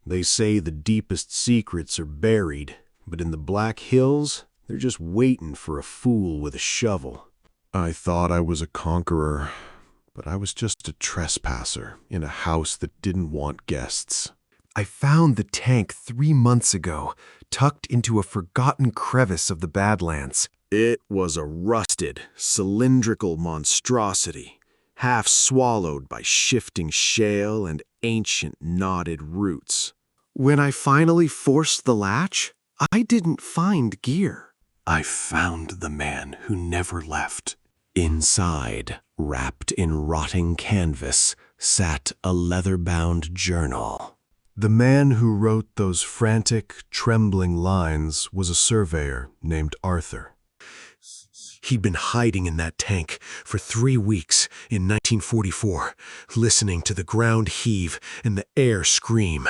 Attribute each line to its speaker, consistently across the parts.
Speaker 1: They say the deepest secrets are buried, but in the Black Hills, they're just waiting for a fool with a shovel. I thought I was a conqueror, but I was just a trespasser in a house that didn't want guests.
Speaker 2: I found the tank 3 months ago, tucked into a forgotten crevice of the Badlands.
Speaker 1: It was a rusted, cylindrical monstrosity, half swallowed by shifting shale and ancient knotted roots.
Speaker 2: When I finally forced the latch, I didn't find gear.
Speaker 1: I found the man who never left. Inside, wrapped in rotting canvas, sat a leather-bound journal. The man who wrote those frantic, trembling lines was a surveyor named Arthur. He'd been hiding in that tank for 3 weeks in 1944, listening to the ground heave and the air scream.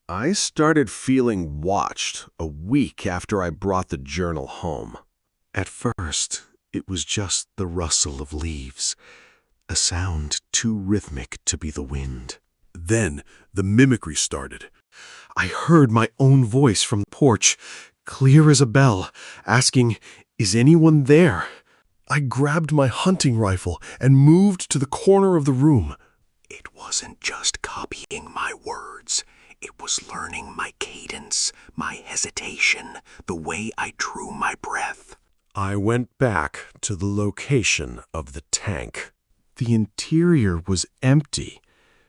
Speaker 1: I started feeling watched a week after I brought the journal home. At first, it was just the rustle of leaves, a sound too rhythmic to be the wind. Then the mimicry started. I heard my own voice from the porch, clear as a bell, asking, "Is anyone there?" I grabbed my hunting rifle and moved to the corner of the room. It wasn't just copying my words. It was learning my cadence, my hesitation, the way I drew my breath. I went back to the location of the tank. The interior was empty,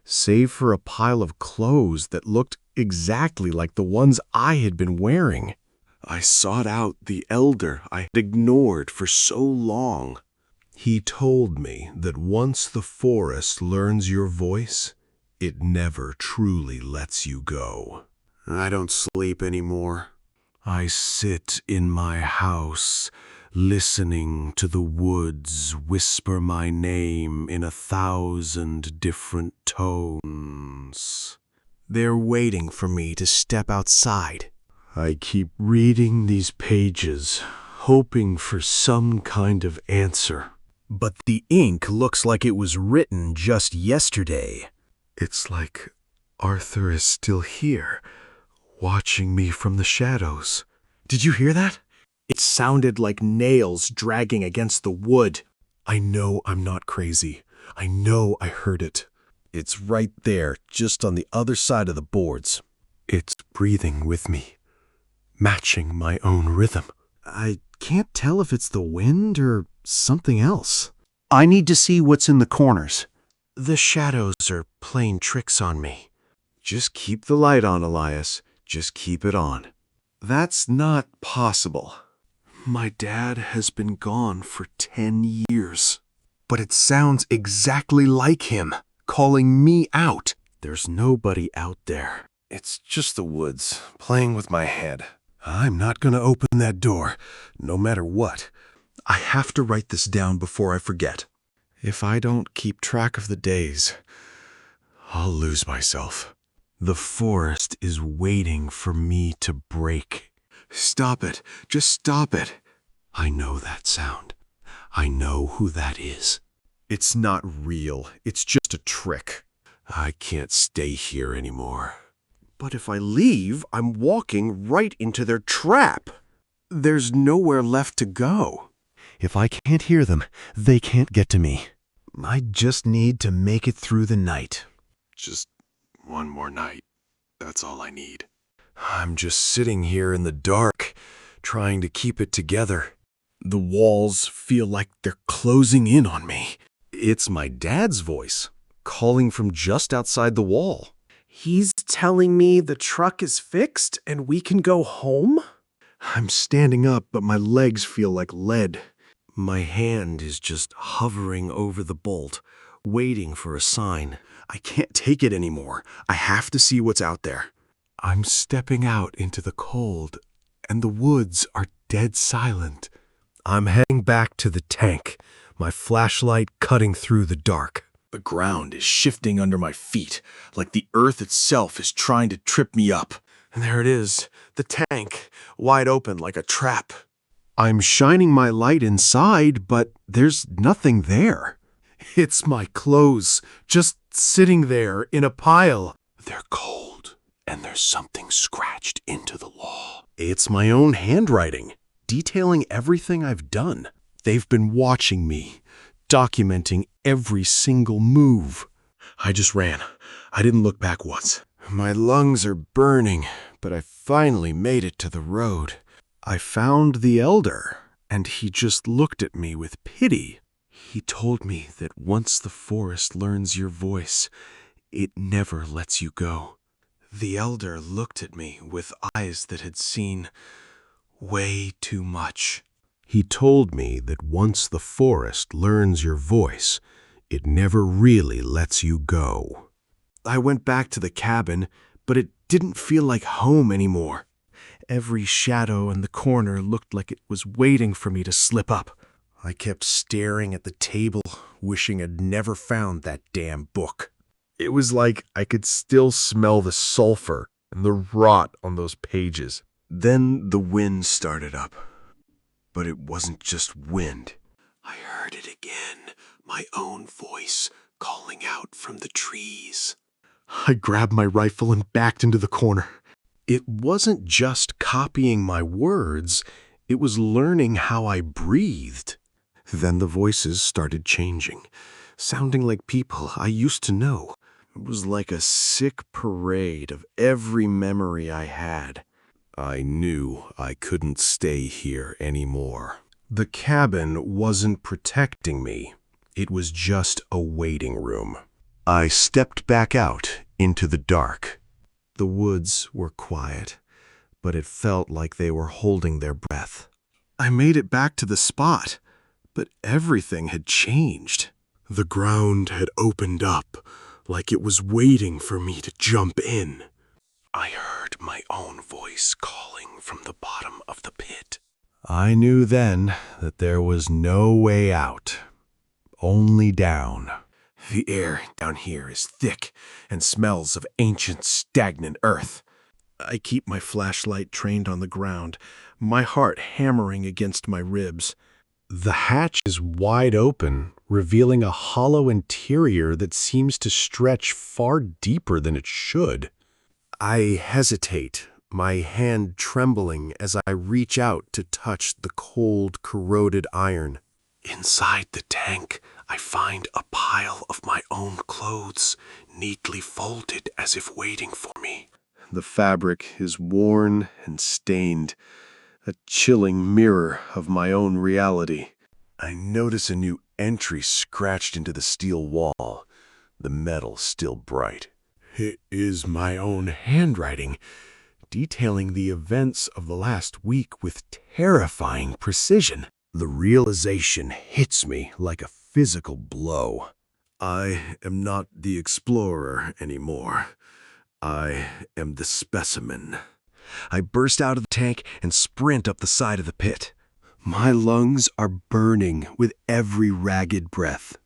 Speaker 1: save for a pile of clothes that looked exactly like the ones I had been wearing. I sought out the elder I had ignored for so long. He told me that once the forest learns your voice, it never truly lets you go. I don't sleep anymore. I sit in my house, listening to the woods whisper my name in 1,000 different tones. They're waiting for me to step outside. I keep reading these pages, hoping for some kind of answer. But the ink looks like it was written just yesterday. It's like Arthur is still here, watching me from the shadows. Did you hear that? It sounded like nails dragging against the wood. I know I'm not crazy. I know I heard it. It's right there, just on the other side of the boards. It's breathing with me, matching my own rhythm. I can't tell if it's the wind or something else. I need to see what's in the corners. The shadows are playing tricks on me. Just keep the light on, Elias. Just keep it on. That's not possible. My dad has been gone for 10 years. But it sounds exactly like him, calling me out. There's nobody out there. It's just the woods, playing with my head. I'm not going to open that door, no matter what. I have to write this down before I forget. If I don't keep track of the days, I'll lose myself. The forest is waiting for me to break. Stop it. Just stop it. I know that sound. I know who that is. It's not real. It's just a trick. I can't stay here anymore. But if I leave, I'm walking right into their trap. There's nowhere left to go. If I can't hear them, they can't get to me. I just need to make it through the night. Just one more night. That's all I need. I'm just sitting here in the dark, trying to keep it together. The walls feel like they're closing in on me. It's my dad's voice, calling from just outside the wall.
Speaker 3: He's telling me the truck is fixed and we can go home?
Speaker 1: I'm standing up, but my legs feel like lead. My hand is just hovering over the bolt, waiting for a sign. I can't take it anymore. I have to see what's out there. I'm stepping out into the cold, and the woods are dead silent. I'm heading back to the tank, my flashlight cutting through the dark. The ground is shifting under my feet, like the earth itself is trying to trip me up. And there it is, the tank, wide open like a trap. I'm shining my light inside, but there's nothing there. It's my clothes, just sitting there in a pile. They're cold and there's something scratched into the wall. It's my own handwriting, detailing everything I've done. They've been watching me, documenting every single move. I just ran. I didn't look back once. My lungs are burning, but I finally made it to the road. I found the elder, and he just looked at me with pity. He told me that once the forest learns your voice, it never lets you go. The elder looked at me with eyes that had seen way too much. He told me that once the forest learns your voice, it never really lets you go. I went back to the cabin, but it didn't feel like home anymore. Every shadow in the corner looked like it was waiting for me to slip up. I kept staring at the table, wishing I'd never found that damn book. It was like I could still smell the sulfur and the rot on those pages. Then the wind started up. But it wasn't just wind. I heard it again, my own voice calling out from the trees. I grabbed my rifle and backed into the corner. It wasn't just copying my words, it was learning how I breathed. Then the voices started changing, sounding like people I used to know. It was like a sick parade of every memory I had. I knew I couldn't stay here anymore. The cabin wasn't protecting me. It was just a waiting room. I stepped back out into the dark. The woods were quiet, but it felt like they were holding their breath. I made it back to the spot, but everything had changed. The ground had opened up, like it was waiting for me to jump in. I heard my own voice calling from the bottom of the pit. I knew then that there was no way out, only down. The air down here is thick and smells of ancient, stagnant earth. I keep my flashlight trained on the ground, my heart hammering against my ribs. The hatch is wide open, revealing a hollow interior that seems to stretch far deeper than it should. I hesitate, my hand trembling as I reach out to touch the cold, corroded iron. Inside the tank, I find a pile of my own clothes, neatly folded as if waiting for me. The fabric is worn and stained, a chilling mirror of my own reality. I notice a new entry scratched into the steel wall, the metal still bright. It is my own handwriting, detailing the events of the last week with terrifying precision. The realization hits me like a physical blow. I am not the explorer anymore. I am the specimen. I burst out of the tank and sprint up the side of the pit. My lungs are burning with every ragged breath.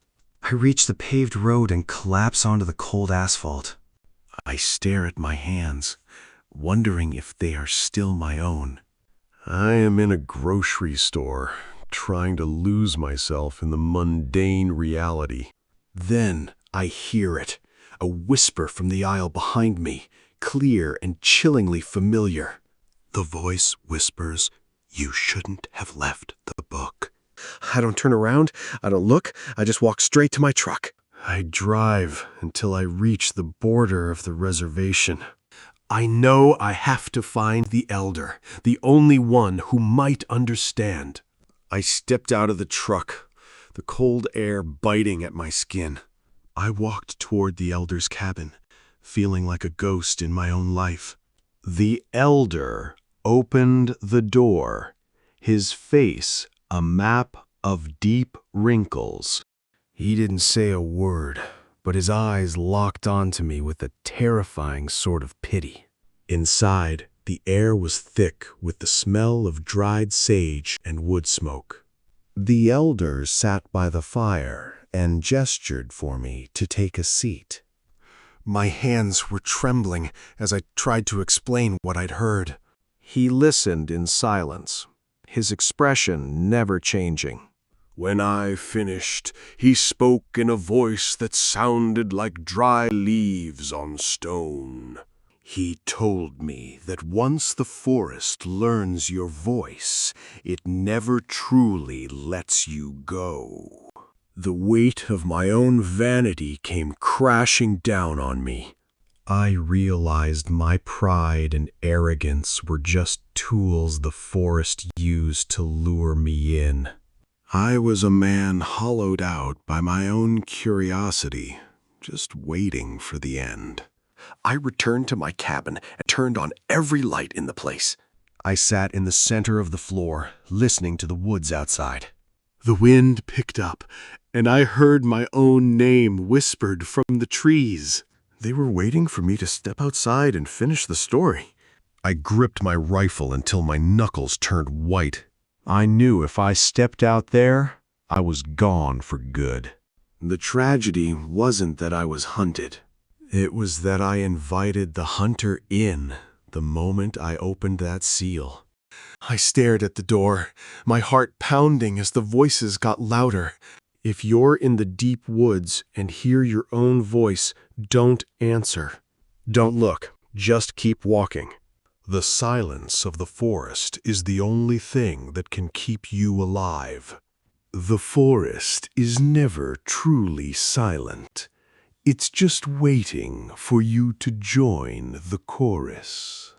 Speaker 1: I reach the paved road and collapse onto the cold asphalt. I stare at my hands, wondering if they are still my own. I am in a grocery store, trying to lose myself in the mundane reality. Then I hear it, a whisper from the aisle behind me, clear and chillingly familiar. The voice whispers, "You shouldn't have left the book." I don't turn around, I don't look, I just walk straight to my truck. I drive until I reach the border of the reservation. I know I have to find the elder, the only one who might understand. I stepped out of the truck, the cold air biting at my skin. I walked toward the elder's cabin, feeling like a ghost in my own life. The elder opened the door, his face a map of deep wrinkles. He didn't say a word, but his eyes locked onto me with a terrifying sort of pity. Inside, the air was thick with the smell of dried sage and wood smoke. The elder sat by the fire and gestured for me to take a seat. My hands were trembling as I tried to explain what I'd heard. He listened in silence, his expression never changing. When I finished, he spoke in a voice that sounded like dry leaves on stone. He told me that once the forest learns your voice, it never truly lets you go. The weight of my own vanity came crashing down on me. I realized my pride and arrogance were just tools the forest used to lure me in. I was a man hollowed out by my own curiosity, just waiting for the end.
Speaker 2: I returned to my cabin and turned on every light in the place.
Speaker 1: I sat in the center of the floor, listening to the woods outside.
Speaker 4: The wind picked up, and I heard my own name whispered from the trees.
Speaker 1: They were waiting for me to step outside and finish the story. I gripped my rifle until my knuckles turned white. I knew if I stepped out there, I was gone for good. The tragedy wasn't that I was hunted. It was that I invited the hunter in the moment I opened that seal.
Speaker 4: I stared at the door, my heart pounding as the voices got louder. If you're in the deep woods and hear your own voice, don't answer.
Speaker 1: Don't look, just keep walking. The silence of the forest is the only thing that can keep you alive. The forest is never truly silent. It's just waiting for you to join the chorus.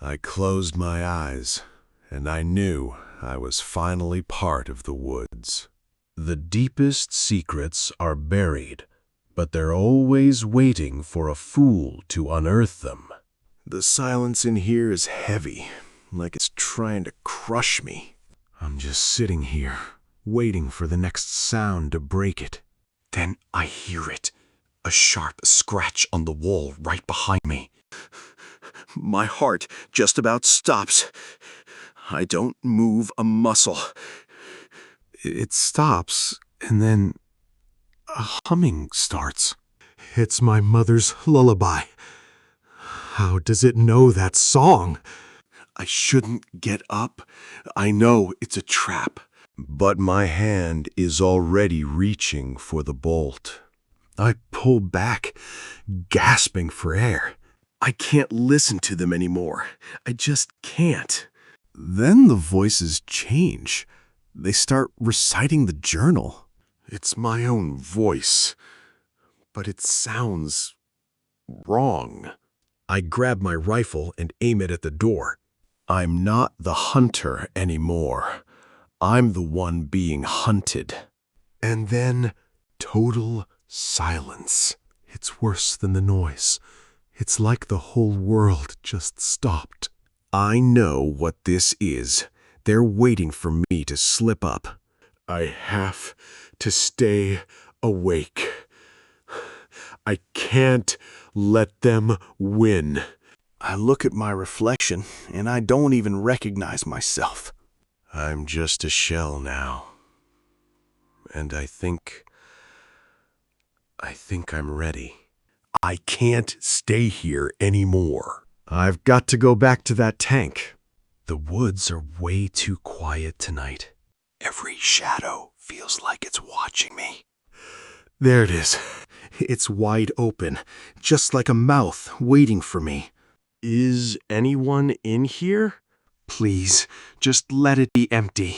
Speaker 1: I closed my eyes, and I knew I was finally part of the woods. The deepest secrets are buried, but they're always waiting for a fool to unearth them. The silence in here is heavy, like it's trying to crush me. I'm just sitting here, waiting for the next sound to break it. Then I hear it. A sharp scratch on the wall right behind me. My heart just about stops. I don't move a muscle. It stops, and then a humming starts.
Speaker 4: It's my mother's lullaby. How does it know that song?
Speaker 1: I shouldn't get up. I know it's a trap. But my hand is already reaching for the bolt. I pull back, gasping for air. I can't listen to them anymore. I just can't. Then the voices change. They start reciting the journal. It's my own voice, but it sounds wrong. I grab my rifle and aim it at the door. I'm not the hunter anymore. I'm the one being hunted. And then total silence. It's worse than the noise. It's like the whole world just stopped. I know what this is. They're waiting for me to slip up. I have to stay awake. I can't let them win. I look at my reflection, and I don't even recognize myself. I'm just a shell now. And I think I'm ready. I can't stay here anymore. I've got to go back to that tank. The woods are way too quiet tonight. Every shadow feels like it's watching me. There it is. It's wide open, just like a mouth waiting for me. Is anyone in here? Please, just let it be empty.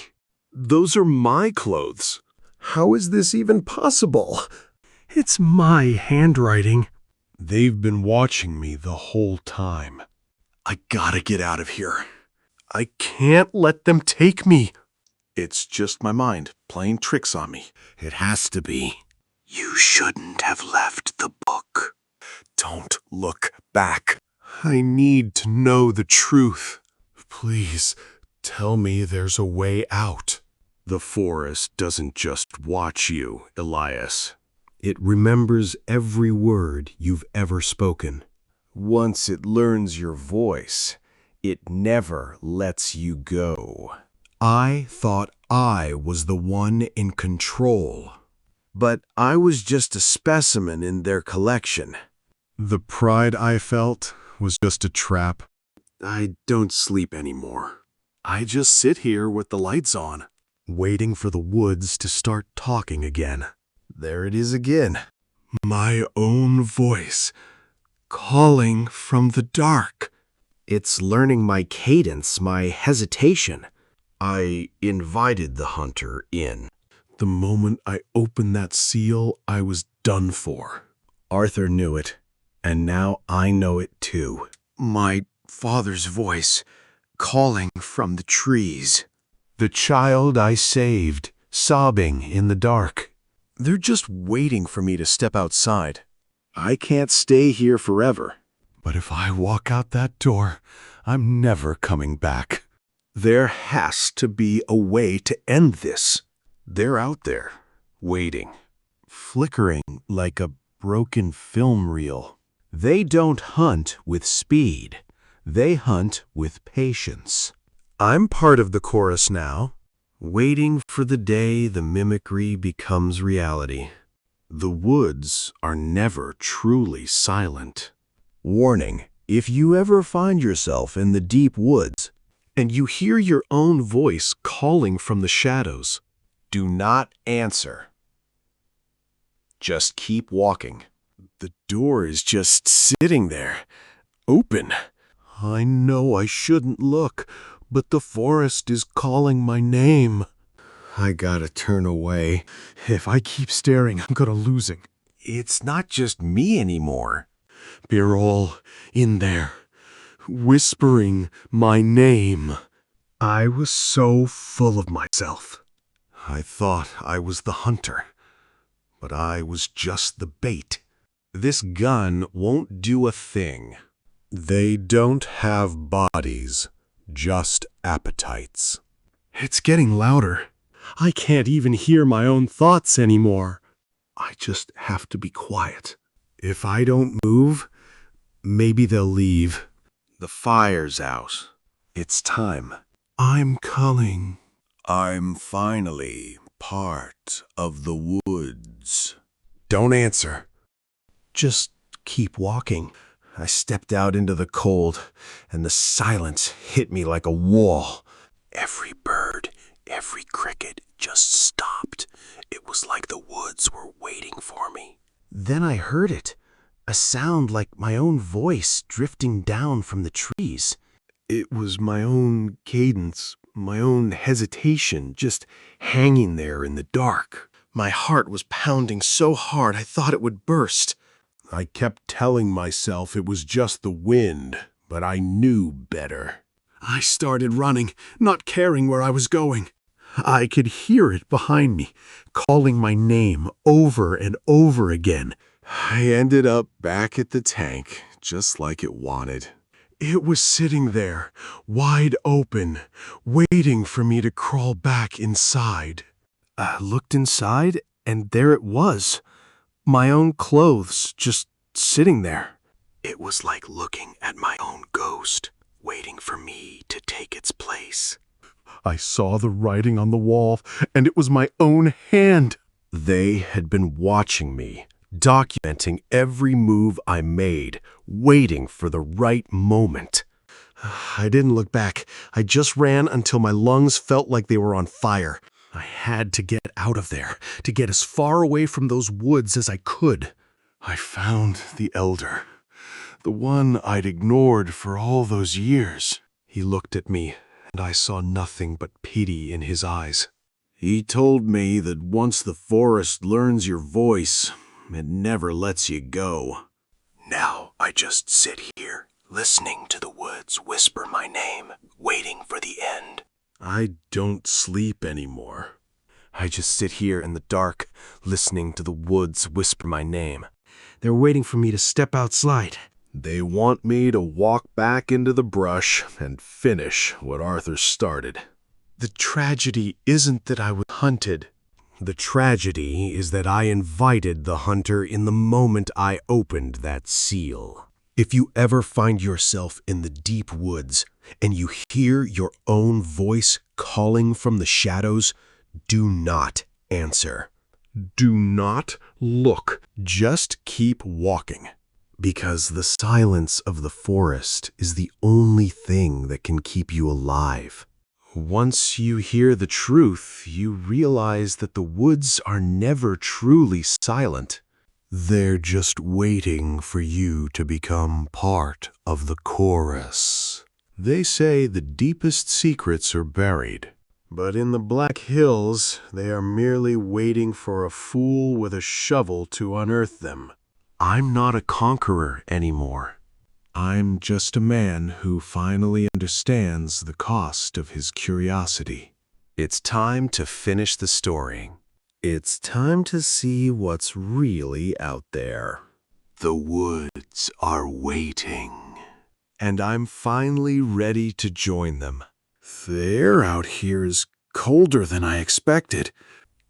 Speaker 1: Those are my clothes. How is this even possible?
Speaker 4: It's my handwriting.
Speaker 1: They've been watching me the whole time. I gotta get out of here. I can't let them take me. It's just my mind playing tricks on me. It has to be. You shouldn't have left the book. Don't look back. I need to know the truth. Please, tell me there's a way out. The forest doesn't just watch you, Elias. It remembers every word you've ever spoken. Once it learns your voice, it never lets you go. I thought I was the one in control. But I was just a specimen in their collection. The pride I felt was just a trap. I don't sleep anymore. I just sit here with the lights on, waiting for the woods to start talking again. There it is again. My own voice,
Speaker 4: calling from the dark.
Speaker 2: It's learning my cadence, my hesitation.
Speaker 1: I invited the hunter in.
Speaker 4: The moment I opened that seal, I was done for.
Speaker 1: Arthur knew it, and now I know it too.
Speaker 4: My father's voice, calling from the trees.
Speaker 1: The child I saved, sobbing in the dark.
Speaker 4: They're just waiting for me to step outside. I can't stay here forever.
Speaker 1: But if I walk out that door, I'm never coming back.
Speaker 4: There has to be a way to end this. They're out there, waiting, flickering like a broken film reel.
Speaker 1: They don't hunt with speed. They hunt with patience.
Speaker 4: I'm part of the chorus now, waiting for the day the mimicry becomes reality. The woods are never truly silent.
Speaker 1: Warning, if you ever find yourself in the deep woods,
Speaker 4: And you hear your own voice calling from the shadows,
Speaker 1: do not answer. Just keep walking.
Speaker 4: the door is just sitting there, open. I know I shouldn't look, but the forest is calling my name. I gotta turn away. If I keep staring, I'm gonna losing.
Speaker 1: It's not just me anymore.
Speaker 4: They're all in there, whispering my name. I was so full of myself. I thought I was the hunter, but I was just the bait.
Speaker 1: This gun won't do a thing.
Speaker 4: They don't have bodies, just appetites. It's getting louder. I can't even hear my own thoughts anymore. I just have to be quiet. If I don't move, maybe they'll leave.
Speaker 1: The fire's out. It's time.
Speaker 4: I'm culling.
Speaker 1: I'm finally part of the woods.
Speaker 4: Don't answer. Just keep walking. I stepped out into the cold, and the silence hit me like a wall.
Speaker 1: Every bird, every cricket just stopped. It was like the woods were waiting for me.
Speaker 2: Then I heard it, a sound like my own voice drifting down from the trees.
Speaker 4: It was my own cadence, my own hesitation, just hanging there in the dark. My heart was pounding so hard I thought it would burst. I kept telling myself it was just the wind, but I knew better. I started running, not caring where I was going. I could hear it behind me, calling my name over and over again. I ended up back at the tank, just like it wanted. It was sitting there, wide open, waiting for me to crawl back inside. I looked inside, and there it was. My own clothes just sitting there. It was like looking at my own ghost, waiting for me to take its place. I saw the writing on the wall, and it was my own hand. They had been watching me, documenting every move I made, waiting for the right moment. I didn't look back. I just ran until my lungs felt like they were on fire. I had to get out of there, to get as far away from those woods as I could. I found the elder, the one I'd ignored for all those years. He looked at me, and I saw nothing but pity in his eyes.
Speaker 1: He told me that once the forest learns your voice, it never lets you go. Now I just sit here, listening to the woods whisper my name, waiting for the end.
Speaker 4: I don't sleep anymore. I just sit here in the dark, listening to the woods whisper my name. They're waiting for me to step outside. They want me to walk back into the brush and finish what Arthur started. The tragedy isn't that I was hunted. The tragedy is that I invited the hunter in the moment I opened that seal. If you ever find yourself in the deep woods and you hear your own voice calling from the shadows, do not answer. Do not look. Just keep walking. Because the silence of the forest is the only thing that can keep you alive. Once you hear the truth, you realize that the woods are never truly silent.
Speaker 1: They're just waiting for you to become part of the chorus. They say the deepest secrets are buried, but in the Black Hills, they are merely waiting for a fool with a shovel to unearth them. I'm not a conqueror anymore. I'm just a man who finally understands the cost of his curiosity. It's time to finish the story. It's time to see what's really out there. The woods are waiting, and I'm finally ready to join them. The air out here is colder than I expected.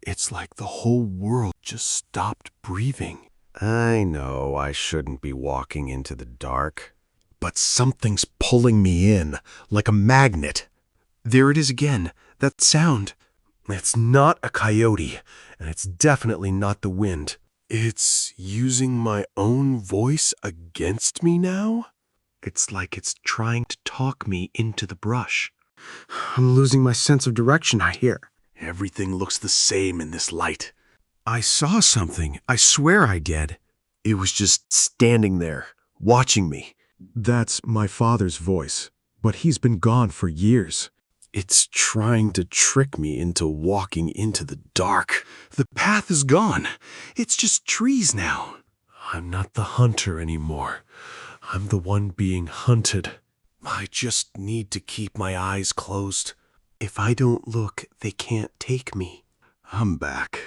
Speaker 1: It's like the whole world just stopped breathing. I know I shouldn't be walking into the dark, but something's pulling me in like a magnet. There it is again, that sound. It's not a coyote, and it's definitely not the wind. It's using my own voice against me now? It's like it's trying to talk me into the brush.
Speaker 3: I'm losing my sense of direction, I hear.
Speaker 1: Everything looks the same in this light. I saw something. I swear I did. It was just standing there, watching me.
Speaker 2: That's my father's voice, but he's been gone for years.
Speaker 1: It's trying to trick me into walking into the dark. The path is gone. It's just trees now. I'm not the hunter anymore. I'm the one being hunted. I just need to keep my eyes closed. If I don't look, they can't take me. I'm back,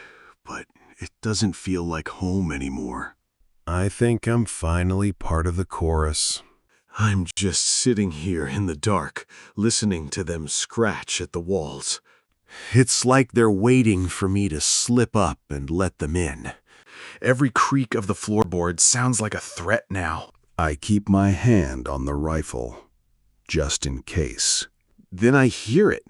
Speaker 1: but it doesn't feel like home anymore. I think I'm finally part of the chorus. I'm just sitting here in the dark, listening to them scratch at the walls. It's like they're waiting for me to slip up and let them in. Every creak of the floorboard sounds like a threat now. I keep my hand on the rifle, just in case. Then I hear it,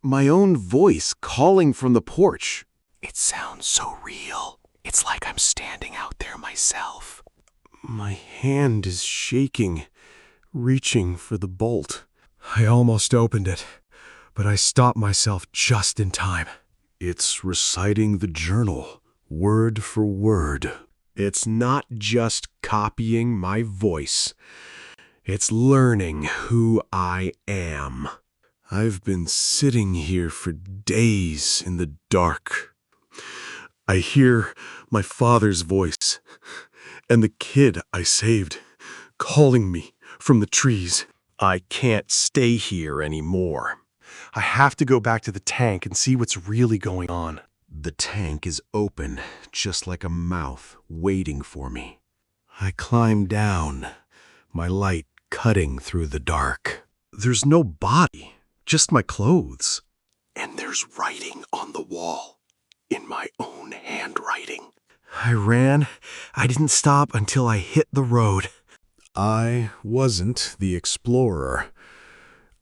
Speaker 1: my own voice calling from the porch. It sounds so real. It's like I'm standing out there myself. My hand is shaking, reaching for the bolt.
Speaker 2: I almost opened it, but I stopped myself just in time.
Speaker 1: It's reciting the journal, word for word. It's not just copying my voice. It's learning who I am. I've been sitting here for days in the dark. I hear my father's voice and the kid I saved calling me from the trees. I can't stay here anymore. I have to go back to the tank and see what's really going on. The tank is open, just like a mouth waiting for me. I climb down, my light cutting through the dark. There's no body, just my clothes. And there's writing on the wall, in my own handwriting. I ran. I didn't stop until I hit the road. I wasn't the explorer.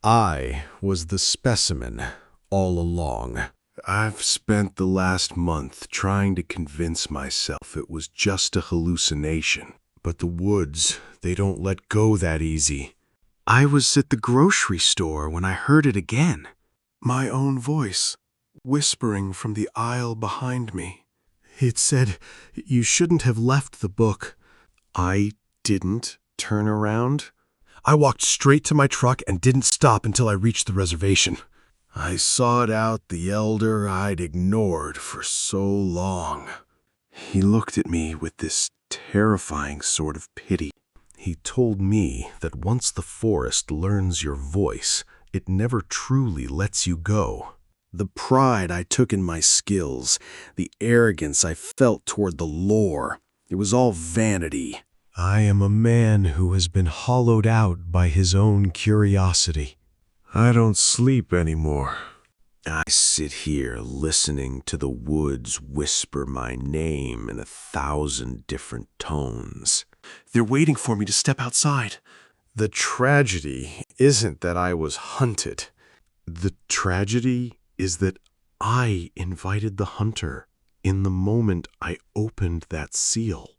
Speaker 1: I was the specimen all along. I've spent the last month trying to convince myself it was just a hallucination. But the woods, they don't let go that easy. I was at the grocery store when I heard it again. My own voice, whispering from the aisle behind me. It said, "You shouldn't have left the book." I didn't turn around. I walked straight to my truck and didn't stop until I reached the reservation. I sought out the elder I'd ignored for so long. He looked at me with this terrifying sort of pity. He told me that once the forest learns your voice, it never truly lets you go. The pride I took in my skills, the arrogance I felt toward the lore, it was all vanity. I am a man who has been hollowed out by his own curiosity. I don't sleep anymore. I sit here listening to the woods whisper my name in 1,000 different tones. They're waiting for me to step outside. The tragedy isn't that I was hunted. The tragedy is that I invited the hunter in the moment I opened that seal.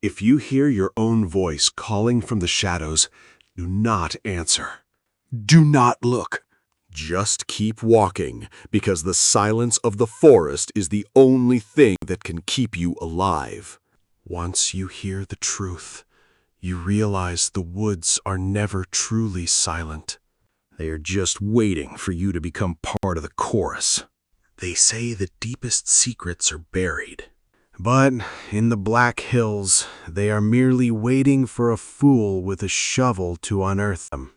Speaker 1: If you hear your own voice calling from the shadows, do not answer. Do not look. Just keep walking, because the silence of the forest is the only thing that can keep you alive. Once you hear the truth, you realize the woods are never truly silent.
Speaker 4: They are just waiting for you to become part of the chorus.
Speaker 1: They say the deepest secrets are buried.
Speaker 4: But in the Black Hills, they are merely waiting for a fool with a shovel to unearth them.